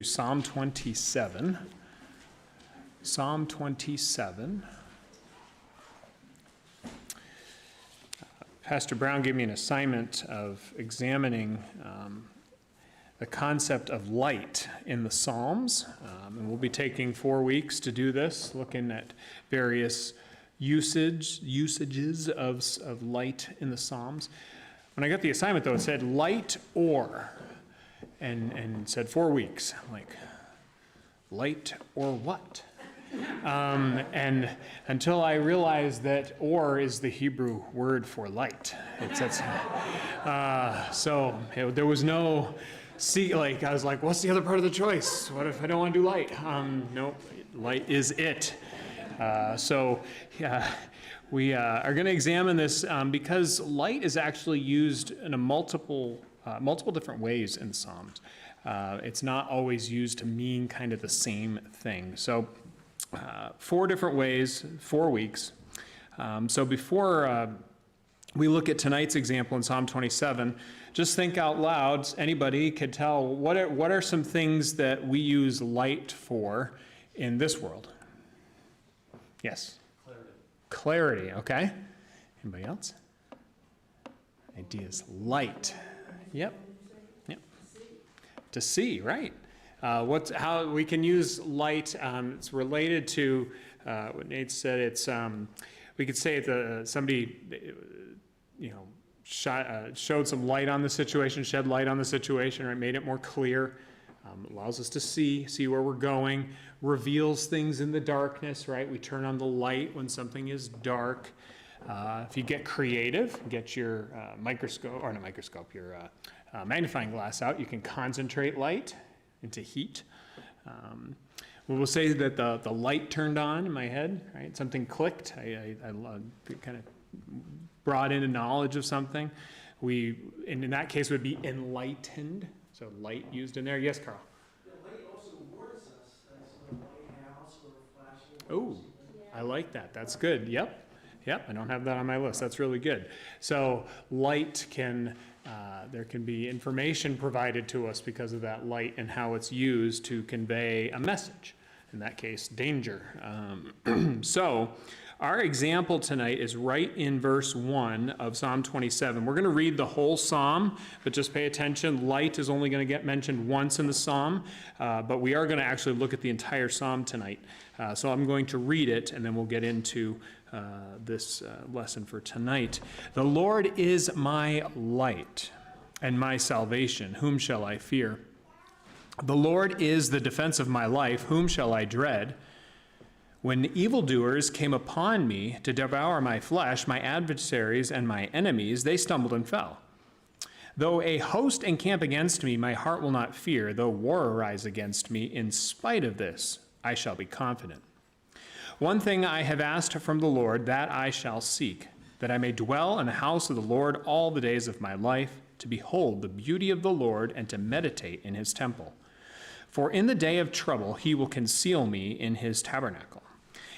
Psalm 27. Psalm 27. Pastor Brown gave me an assignment of examining the concept of light in the Psalms. And we'll be taking 4 weeks to do this, looking at various usages of light in the Psalms. When I got the assignment, though, it said light or, and said 4 weeks. I'm like, light or what? And until I realized that or is the Hebrew word for light. There was no, I was like, what's the other part of the choice? What if I don't want to do light? No, light is it. We are going to examine this because light is actually used in multiple different ways in the Psalms. It's not always used to mean kind of the same thing. So 4 different ways, 4 weeks. So before we look at tonight's example in Psalm 27, just think out loud. Anybody could tell what are some things that we use light for in this world? Yes? Clarity, okay. Anybody else? Ideas. Light. Yep. To see, right. How we can use light, it's related to what Nate said. It's we could say that somebody showed some light on the situation, shed light on the situation, right, made it more clear, allows us to see where we're going, reveals things in the darkness, right? We turn on the light when something is dark. If you get creative, get your your magnifying glass out, you can concentrate light into heat. We'll say that the light turned on in my head, right? Something clicked. I kind of brought in a knowledge of something. In that case, would be enlightened. So light used in there. Yes, Carl? The light also warns us as a lighthouse or flashing. Oh, I like that. That's good. Yep. I don't have that on my list. That's really good. So light there can be information provided to us because of that light and how it's used to convey a message. In that case, danger. So our example tonight is right in verse 1 of Psalm 27. We're going to read the whole psalm, but just pay attention. Light is only going to get mentioned once in the psalm, but we are going to actually look at the entire psalm tonight. So I'm going to read it, and then we'll get into this lesson for tonight. The Lord is my light and my salvation. Whom shall I fear? The Lord is the defense of my life. Whom shall I dread? When evildoers came upon me to devour my flesh, my adversaries and my enemies, they stumbled and fell. Though a host encamp against me, my heart will not fear. Though war arise against me, in spite of this, I shall be confident. One thing I have asked from the Lord, that I shall seek, that I may dwell in the house of the Lord all the days of my life, to behold the beauty of the Lord and to meditate in his temple. For in the day of trouble he will conceal me in his tabernacle.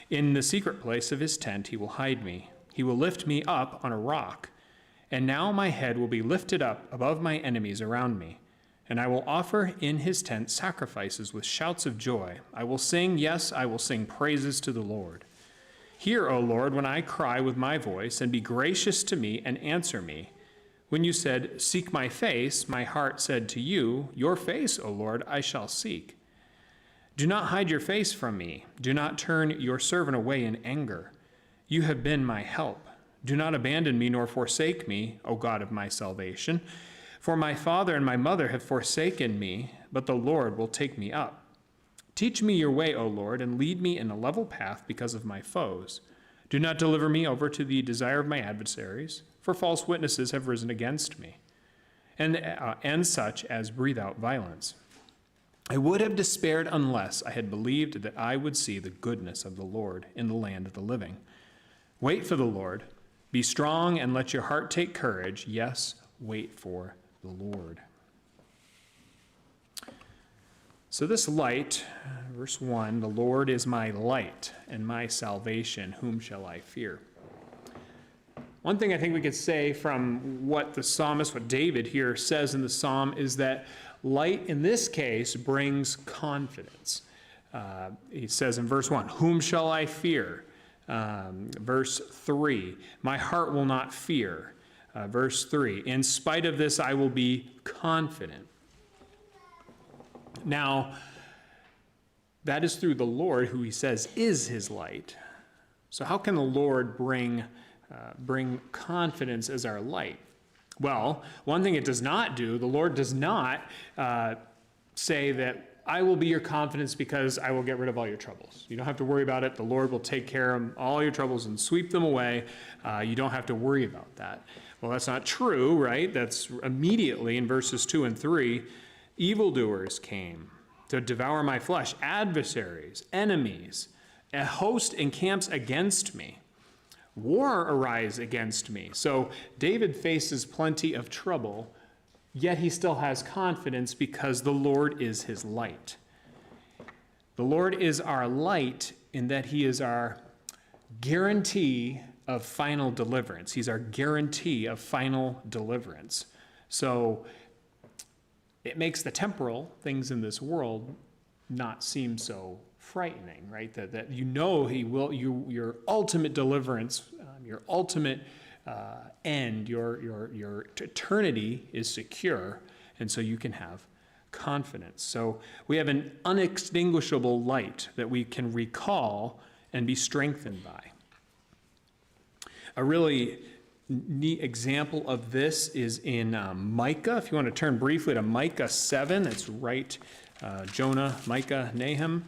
In the secret place of his tent he will hide me. He will lift me up on a rock. And now my head will be lifted up above my enemies around me. And I will offer in his tent sacrifices with shouts of joy. I will sing, yes, I will sing praises to the Lord. Hear, O Lord, when I cry with my voice, and be gracious to me and answer me. When you said, seek my face, my heart said to you, your face, O Lord, I shall seek. Do not hide your face from me. Do not turn your servant away in anger. You have been my help. Do not abandon me nor forsake me, O God of my salvation. For my father and my mother have forsaken me, but the Lord will take me up. Teach me your way, O Lord, and lead me in a level path because of my foes. Do not deliver me over to the desire of my adversaries, for false witnesses have risen against me, and such as breathe out violence. I would have despaired unless I had believed that I would see the goodness of the Lord in the land of the living. Wait for the Lord. Be strong and let your heart take courage. Yes, wait for the Lord. So this light, verse 1, the Lord is my light and my salvation. Whom shall I fear? One thing I think we could say from what the psalmist, what David here says in the psalm, is that light in this case brings confidence. He says in verse 1, whom shall I fear? Verse 3, my heart will not fear. Verse 3, in spite of this, I will be confident. Now, that is through the Lord, who he says is his light. So how can the Lord bring confidence as our light? Well, one thing it does not do, the Lord does not say that I will be your confidence because I will get rid of all your troubles. You don't have to worry about it. The Lord will take care of all your troubles and sweep them away. You don't have to worry about that. Well, that's not true, right? That's immediately in verses 2 and 3, evildoers came to devour my flesh, adversaries, enemies, a host encamps against me. War arise against me. So David faces plenty of trouble, yet he still has confidence because the Lord is his light. The Lord is our light in that he is our guarantee of final deliverance. He's our guarantee of final deliverance. So it makes the temporal things in this world not seem so frightening, right? That you know he will, your ultimate deliverance, your ultimate end, your eternity is secure, and so you can have confidence. So we have an unextinguishable light that we can recall and be strengthened by. A really neat example of this is in Micah. If you want to turn briefly to Micah 7, it's right, Jonah, Micah, Nahum,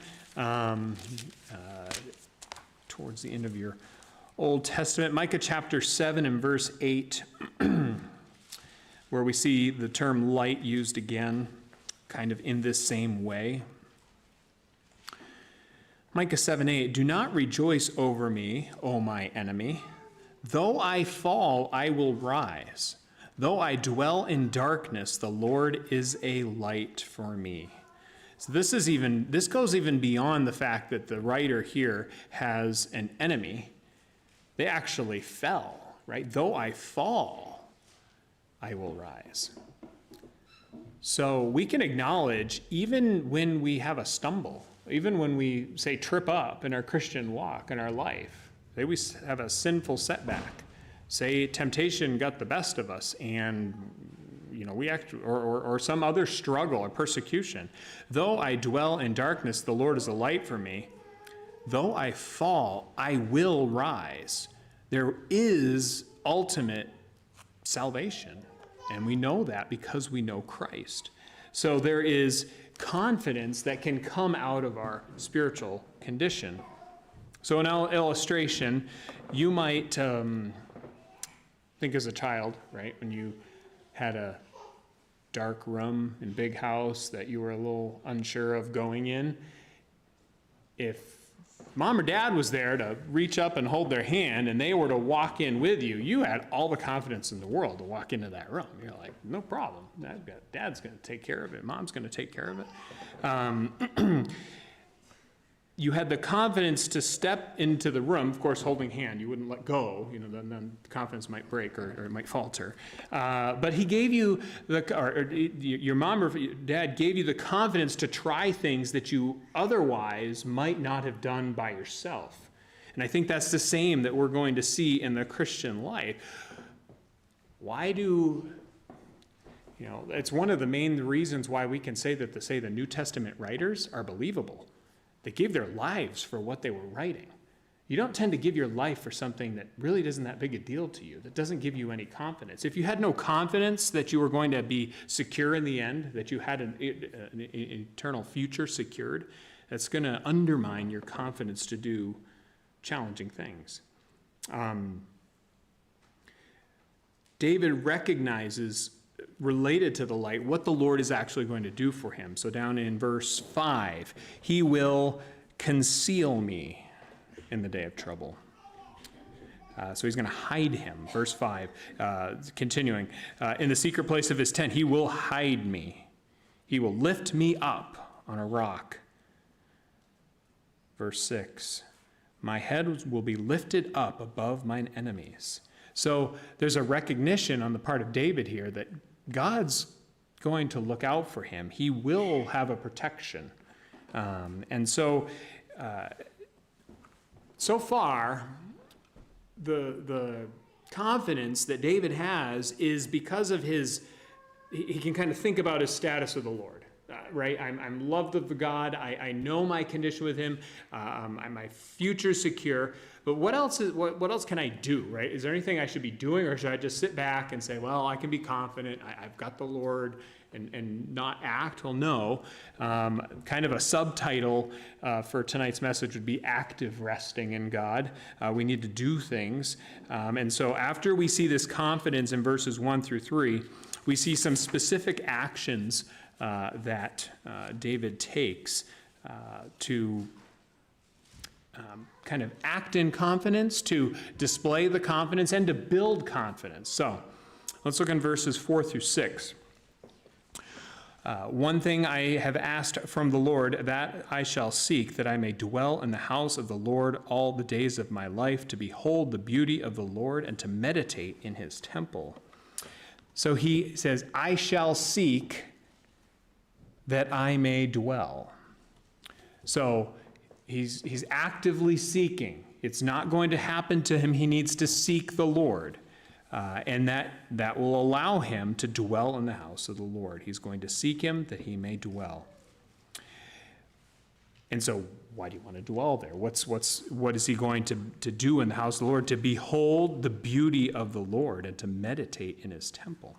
towards the end of your Old Testament. Micah chapter 7 and verse 8, where we see the term light used again, kind of in this same way. Micah 7:8, do not rejoice over me, O my enemy. Though I fall, I will rise. Though I dwell in darkness, the Lord is a light for me. So this goes even beyond the fact that the writer here has an enemy. They actually fell, right? Though I fall, I will rise. So we can acknowledge, even when we have a stumble, even when we say trip up in our Christian walk, in our life, say we have a sinful setback, say temptation got the best of us, and we act, or some other struggle or persecution. Though I dwell in darkness, the Lord is a light for me. Though I fall, I will rise. There is ultimate salvation, and we know that because we know Christ. So there is confidence that can come out of our spiritual condition. So in our illustration, you might think as a child, right, when you had a dark room and big house that you were a little unsure of going in. If mom or dad was there to reach up and hold their hand and they were to walk in with you, you had all the confidence in the world to walk into that room. You're like, no problem. Dad's going to take care of it. Mom's going to take care of it. You had the confidence to step into the room, of course, holding hand. You wouldn't let go, then the confidence might break or it might falter. But he gave you, your mom or your dad gave you the confidence to try things that you otherwise might not have done by yourself. And I think that's the same that we're going to see in the Christian life. Why it's one of the main reasons why we can say that the New Testament writers are believable. They gave their lives for what they were writing. You don't tend to give your life for something that really isn't that big a deal to you, that doesn't give you any confidence. If you had no confidence that you were going to be secure in the end, that you had an eternal future secured, that's going to undermine your confidence to do challenging things. David recognizes, related to the light, what the Lord is actually going to do for him. So down in verse 5, he will conceal me in the day of trouble. So he's going to hide him. Verse 5, continuing, in the secret place of his tent, he will hide me. He will lift me up on a rock. Verse 6, my head will be lifted up above mine enemies. So there's a recognition on the part of David here that God's going to look out for him. He will have a protection. And so, so far, the confidence that David has is because of he can kind of think about his status with the Lord. Right? I'm loved of the God. I know my condition with him. My future's secure. But what else can I do, right? Is there anything I should be doing, or should I just sit back and say, well, I can be confident. I've got the Lord, and not act? Well, no. Kind of a subtitle for tonight's message would be active resting in God. We need to do things. And so after we see this confidence in verses 1 through 3, we see some specific actions that David takes to kind of act in confidence, to display the confidence, and to build confidence. So let's look in verses 4 through 6. One thing I have asked from the Lord, that I shall seek, that I may dwell in the house of the Lord all the days of my life, to behold the beauty of the Lord and to meditate in his temple. So he says, I shall seek that I may dwell. So he's actively seeking. It's not going to happen to him. He needs to seek the Lord. And that will allow him to dwell in the house of the Lord. He's going to seek him that he may dwell. And so why do you want to dwell there? What is he going to do in the house of the Lord? To behold the beauty of the Lord and to meditate in his temple.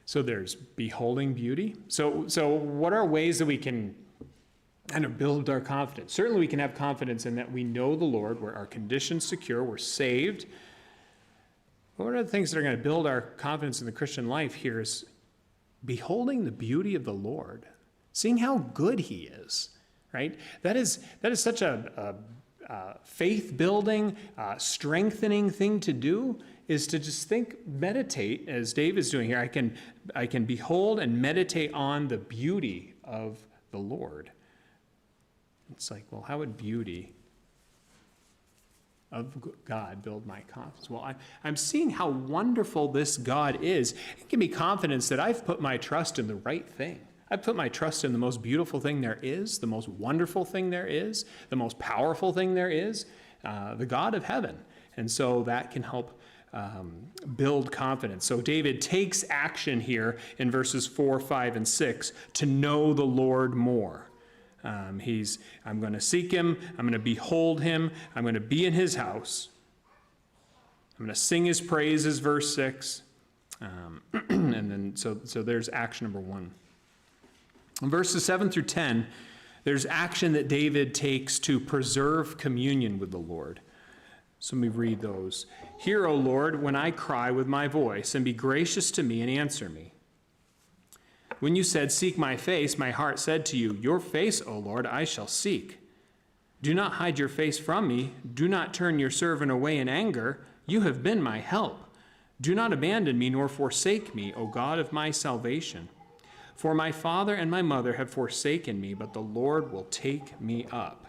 So there's beholding beauty. So what are ways that we can kind of build our confidence? Certainly we can have confidence in that we know the Lord, where our condition's secure, we're saved. But one of the things that are going to build our confidence in the Christian life here is beholding the beauty of the Lord, seeing how good he is, right? That is such a faith-building, strengthening thing to do, is to just meditate, as Dave is doing here. I can behold and meditate on the beauty of the Lord. It's like, well, how would beauty of God build my confidence? Well, I'm seeing how wonderful this God is. It can be confidence that I've put my trust in the right thing. I've put my trust in the most beautiful thing there is, the most wonderful thing there is, the most powerful thing there is, the God of heaven. And so that can help build confidence. So David takes action here in verses 4, 5, and 6 to know the Lord more. I'm going to seek him. I'm going to behold him. I'm going to be in his house. I'm going to sing his praises, verse 6. And then, so there's action number 1. In verses 7 through 10, there's action that David takes to preserve communion with the Lord. So let me read those. Hear, O Lord, when I cry with my voice, and be gracious to me and answer me. When you said, seek my face, my heart said to you, your face, O Lord, I shall seek. Do not hide your face from me. Do not turn your servant away in anger. You have been my help. Do not abandon me nor forsake me, O God of my salvation. For my father and my mother have forsaken me, but the Lord will take me up.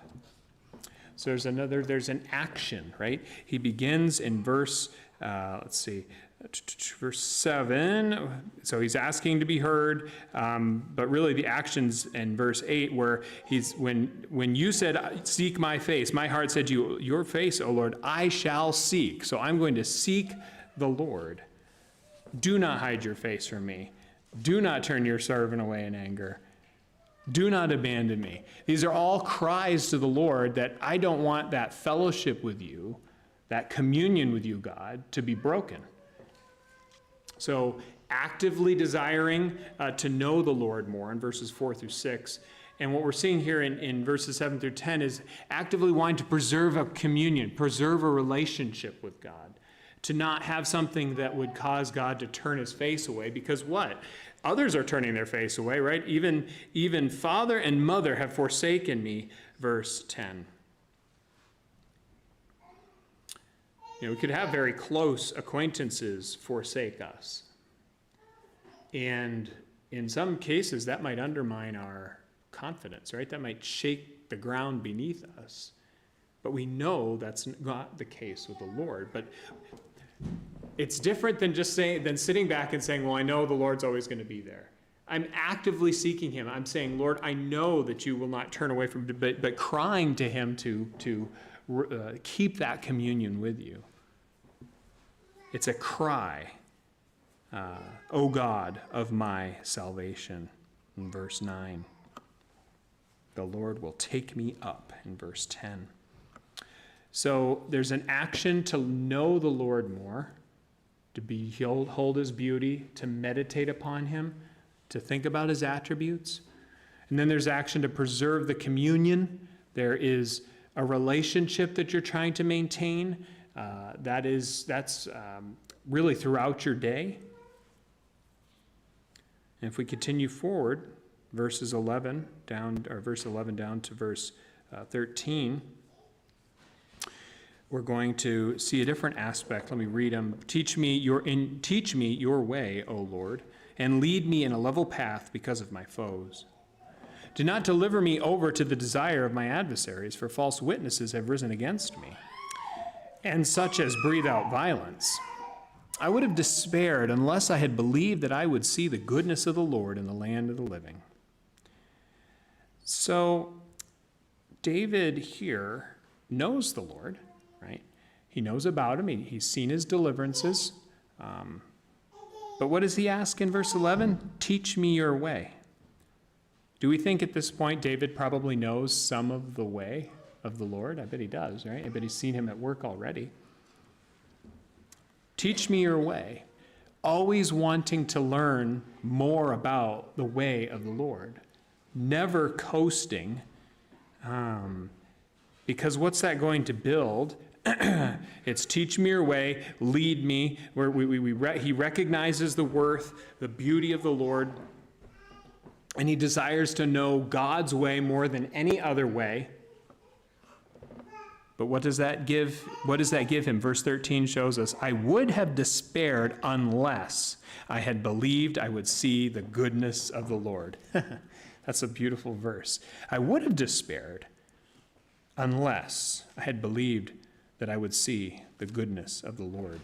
So there's an action, right? He begins in verse 7. So he's asking to be heard, but really the action's in verse 8, where when you said, seek my face, my heart said to you, your face, O Lord, I shall seek. So I'm going to seek the Lord. Do not hide your face from me. Do not turn your servant away in anger. Do not abandon me. These are all cries to the Lord that I don't want that fellowship with you, that communion with you, God, to be broken. So actively desiring to know the Lord more in verses 4 through 6. And what we're seeing here in verses 7 through 10 is actively wanting to preserve a communion, preserve a relationship with God, to not have something that would cause God to turn his face away, because what? Others are turning their face away, right? Even father and mother have forsaken me, verse 10. We could have very close acquaintances forsake us. And in some cases, that might undermine our confidence, right? That might shake the ground beneath us. But we know that's not the case with the Lord. But It's different than just than sitting back and saying, well, I know the Lord's always going to be there. I'm actively seeking him. I'm saying, Lord, I know that you will not turn away from me, but crying to him to keep that communion with you. It's a cry, O God of my salvation, in verse 9. The Lord will take me up, in verse 10. So there's an action to know the Lord more, to behold his beauty, to meditate upon him, to think about his attributes. And then there's action to preserve the communion. There is a relationship that you're trying to maintain. That's really throughout your day. And if we continue forward, verse 11 down to verse 13, we're going to see a different aspect. Let me read them. Teach me your way, O Lord, and lead me in a level path because of my foes. Do not deliver me over to the desire of my adversaries, for false witnesses have risen against me, and such as breathe out violence. I would have despaired unless I had believed that I would see the goodness of the Lord in the land of the living. So David here knows the Lord, right? He knows about him. He's seen his deliverances. But what does he ask in verse 11? Teach me your way. Do we think at this point David probably knows some of the way of the Lord? I bet he does, right? I bet he's seen him at work already. Teach me your way. Always wanting to learn more about the way of the Lord. Never coasting. Because what's that going to build? It's teach me your way, lead me. He recognizes the worth, the beauty of the Lord, and he desires to know God's way more than any other way. But what does that give? What does that give him? Verse 13 shows us, I would have despaired unless I had believed I would see the goodness of the Lord. That's a beautiful verse. I would have despaired unless I had believed that I would see the goodness of the Lord.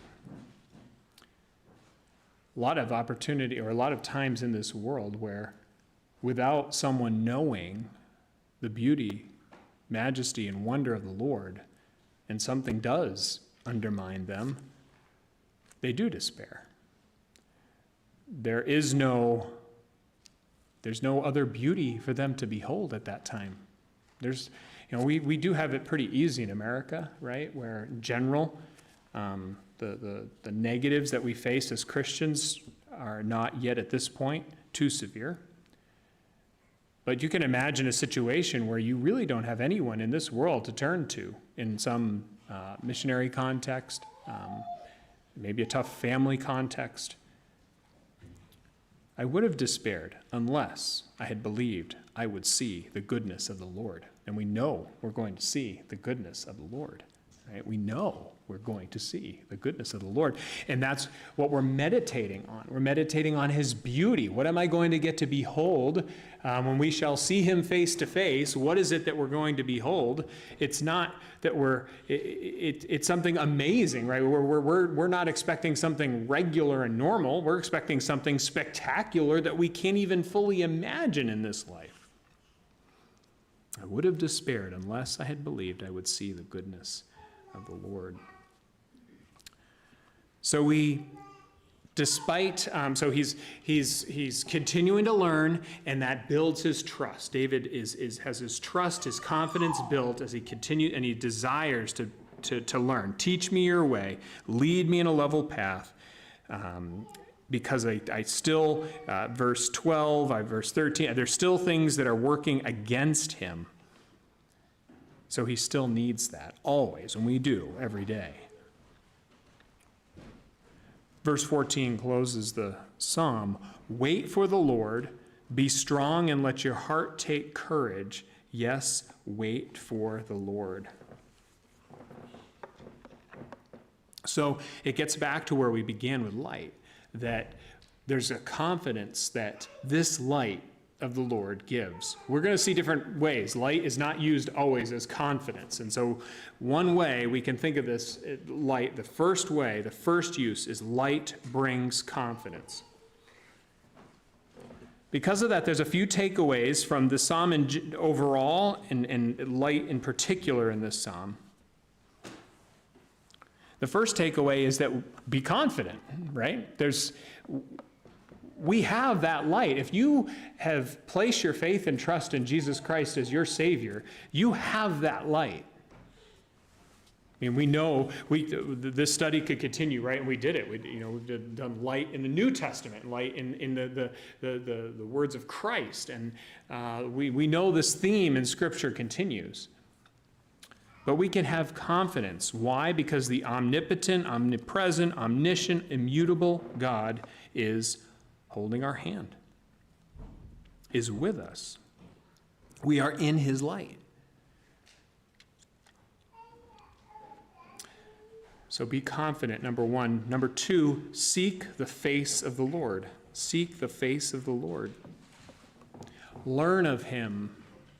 A lot of opportunity, or a lot of times in this world where without someone knowing the beauty, majesty, and wonder of the Lord, and something does undermine them, they do despair. There's no other beauty for them to behold at that time. We do have it pretty easy in America, right? Where in general, the negatives that we face as Christians are not yet at this point too severe. But you can imagine a situation where you really don't have anyone in this world to turn to in some missionary context, maybe a tough family context. I would have despaired unless I had believed I would see the goodness of the Lord. And we know we're going to see the goodness of the Lord. Right? We know we're going to see the goodness of the Lord. And that's what we're meditating on. We're meditating on his beauty. What am I going to get to behold when we shall see him face to face? What is it that we're going to behold? It's not that it's something amazing, right? We're not expecting something regular and normal. We're expecting something spectacular that we can't even fully imagine in this life. I would have despaired unless I had believed I would see the goodness of the Lord. So he's continuing to learn, and that builds his trust. David has his trust, his confidence built as he continues, and he desires to learn. Teach me your way, lead me in a level path. Because I still, verse 12, verse 13, there's still things that are working against him. So he still needs that, always, and we do, every day. Verse 14 closes the psalm. Wait for the Lord, be strong and let your heart take courage. Yes, wait for the Lord. So it gets back to where we began with light. That there's a confidence that this light of the Lord gives. We're going to see different ways. Light is not used always as confidence. And so one way we can think of this light, the first way, the first use is light brings confidence. Because of that, there's a few takeaways from the psalm overall and light in particular in this psalm. The first takeaway is that be confident, right? We have that light. If you have placed your faith and trust in Jesus Christ as your Savior, you have that light. I mean, we know this study could continue, right? And we did it. We've done light in the New Testament, light in the words of Christ, and we know this theme in Scripture continues. But we can have confidence. Why? Because the omnipotent, omnipresent, omniscient, immutable God is holding our hand, is with us. We are in his light. So be confident, number one. Number two, seek the face of the Lord. Seek the face of the Lord. Learn of him.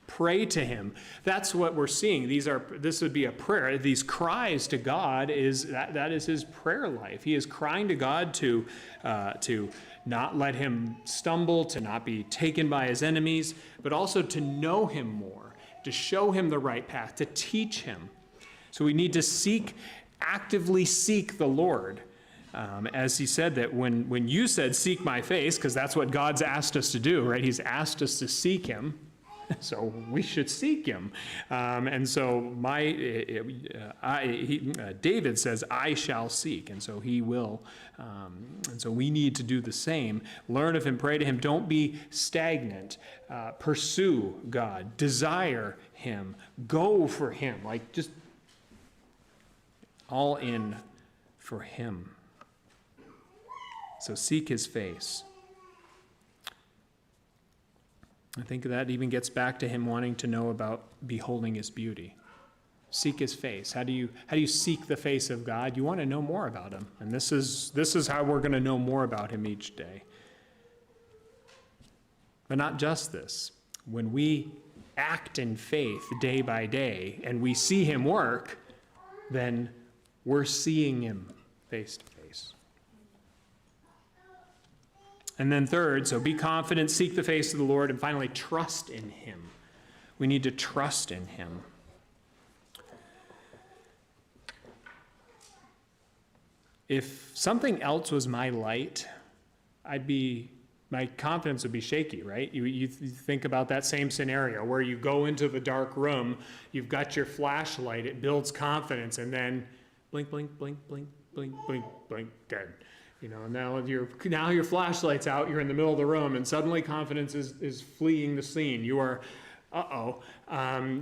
Pray to him. That's what we're seeing. This would be a prayer. These cries to God that is his prayer life. He is crying to God to not let him stumble, to not be taken by his enemies, but also to know him more, to show him the right path, to teach him. So we need to actively seek the Lord. As he said that when you said, seek my face, because that's what God's asked us to do, right? He's asked us to seek him. So we should seek him. And so David says, I shall seek. And so he will. And so we need to do the same. Learn of him, pray to him. Don't be stagnant. Pursue God. Desire him. Go for him. Like just all in for him. So seek his face. I think that even gets back to him wanting to know about beholding his beauty. Seek his face. How do you seek the face of God? You want to know more about him. And this is how we're going to know more about him each day. But not just this. When we act in faith day by day and we see him work, then we're seeing him face to face. And then third, so be confident, seek the face of the Lord, and finally, trust in him. We need to trust in him. If something else was my light, my confidence would be shaky, right? You think about that same scenario where you go into the dark room, you've got your flashlight, it builds confidence, and then blink, blink, blink, blink, blink, blink, blink, dead. Now your flashlight's out, you're in the middle of the room, and suddenly confidence is fleeing the scene. You are,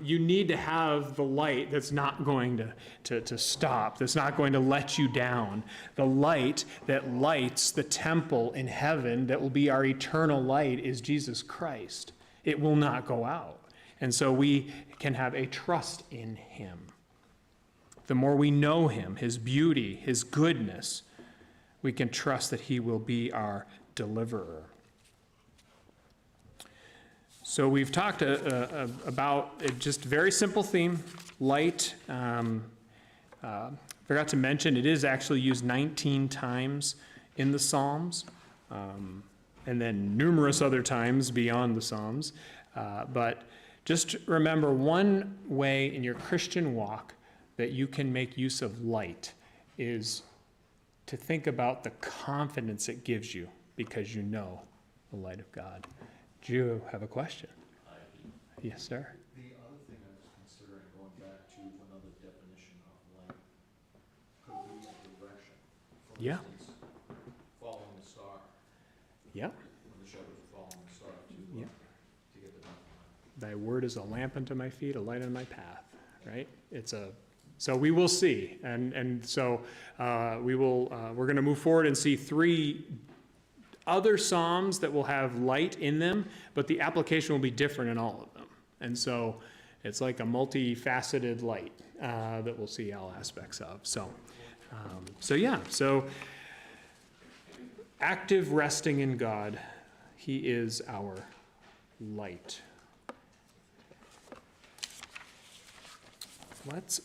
you need to have the light that's not going to stop, that's not going to let you down. The light that lights the temple in heaven, that will be our eternal light, is Jesus Christ. It will not go out. And so we can have a trust in him. The more we know him, his beauty, his goodness, we can trust that he will be our deliverer. So we've talked about a just very simple theme, light. Forgot to mention, it is actually used 19 times in the Psalms, and then numerous other times beyond the Psalms. But just remember, one way in your Christian walk that you can make use of light is to think about the confidence it gives you because you know the light of God. Do you have a question? Yes, sir. The other thing I was considering, going back to another definition of light, could be a direction. For Yeah. instance, following the star. Yep. When the shepherds were following the star Yep. to get the mountain. Thy word is a lamp unto my feet, a light on my path, right? So we will see, and so we're going to move forward and see 3 other psalms that will have light in them, but the application will be different in all of them. And so it's like a multifaceted light that we'll see all aspects of. So active resting in God. He is our light. Let's